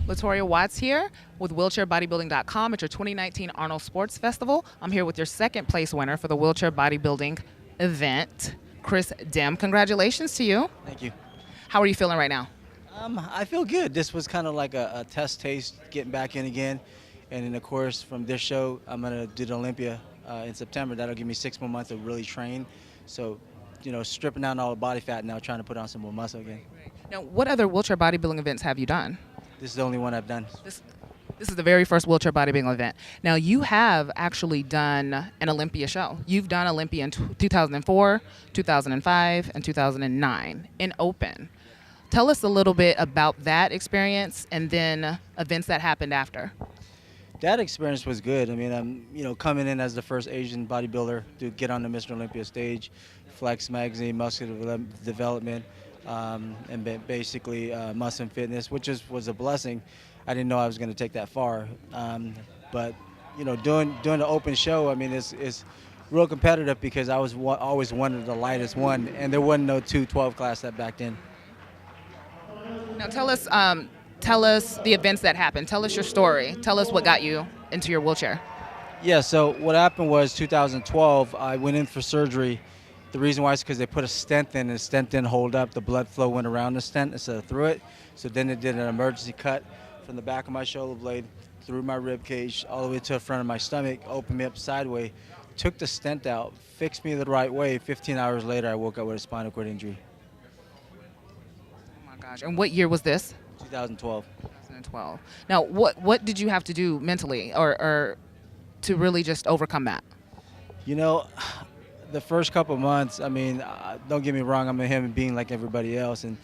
Latoria Watts here with wheelchairbodybuilding.com at your 2019 Arnold Sports Festival. I'm here with your second place winner for the wheelchair bodybuilding event, Kris. Congratulations to you. Thank you. How are you feeling right now? I feel good. This was kind of like a test taste, getting back in again. And then, of course, from this show, I'm going to do the Olympia in September. That'll give me 6 more months to really train. So, you know, stripping down all the body fat now, trying to put on some more muscle again. Now, what other wheelchair bodybuilding events have you done? This is the only one I've done. This is the very first wheelchair bodybuilding event. Now, you have actually done an Olympia show. You've done Olympia in 2004, 2005, and 2009 in open. Tell us a little bit about that experience and then events that happened after. That experience was good. I mean, I'm coming in as the first Asian bodybuilder to get on the Mr. Olympia stage, Flex Magazine, Muscular Development, and basically Muscle and Fitness, which was a blessing. I didn't know I was going to take that far, but you know, doing the open show, I mean, it's real competitive because I was always one of the lightest one, and there wasn't no 212 class that back then. Now tell us the events that happened. Tell us your story. Tell us what got you into your wheelchair. Yeah, so what happened was 2012, I went in for surgery. The reason why is because they put a stent in, and the stent didn't hold up. The blood flow went around the stent instead of through it. So then they did an emergency cut from the back of my shoulder blade through my rib cage all the way to the front of my stomach, opened me up sideways, took the stent out, fixed me the right way. 15 hours later, I woke up with a spinal cord injury. Oh my gosh. And what year was this? 2012. 2012. Now, what did you have to do mentally or to really just overcome that? You know, the first couple of months, I mean, don't get me wrong, I'm a human being like everybody else, and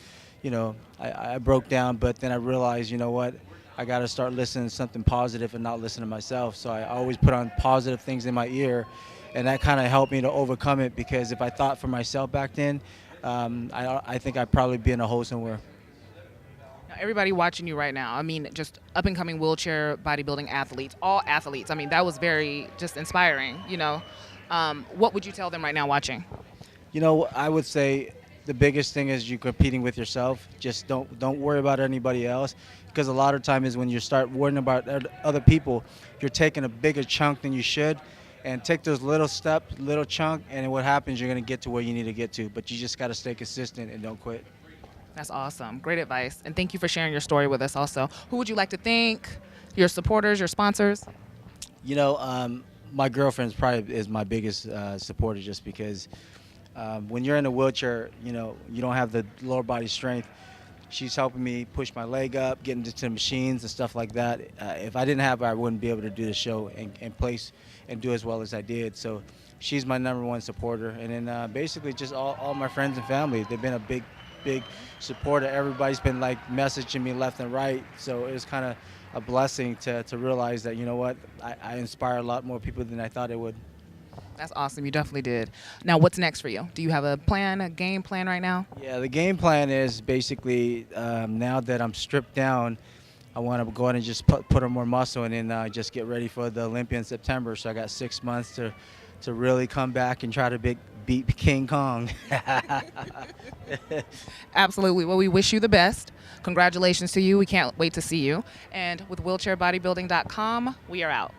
you know, I broke down, but then I realized, you know what, I got to start listening to something positive and not listen to myself. So I always put on positive things in my ear, and that kind of helped me to overcome it, because if I thought for myself back then, I think I'd probably be in a hole somewhere. Now, everybody watching you right now, I mean, just up-and-coming wheelchair bodybuilding athletes, all athletes, I mean, that was very just inspiring, you know. What would you tell them right now watching? You know, I would say the biggest thing is you competing with yourself. Just don't worry about anybody else, because a lot of times when you start worrying about other people, you're taking a bigger chunk than you should. And take those little steps, little chunk, and what happens, you're going to get to where you need to get to. But you just got to stay consistent and don't quit. That's awesome. Great advice. And thank you for sharing your story with us also. Who would you like to thank? Your supporters, your sponsors? You know, my girlfriend probably is my biggest supporter, just because when you're in a wheelchair, you know, you don't have the lower body strength. She's helping me push my leg up, getting into the machines and stuff like that. If I didn't have her, I wouldn't be able to do the show and place and do as well as I did. So she's my #1 supporter. And then basically just all my friends and family, they've been a big supporter. Everybody's been like messaging me left and right. So it was kind of a blessing to realize that, you know what, I inspire a lot more people than I thought it would. That's awesome. You definitely did. Now, what's next for you? Do you have a plan, a game plan right now? Yeah, the game plan is basically now that I'm stripped down, I want to go ahead and just put on more muscle, and then just get ready for the Olympia in September. So I got 6 months to really come back and try to beat King Kong. Absolutely. Well, we wish you the best. Congratulations to you. We can't wait to see you. And with wheelchairbodybuilding.com, we are out.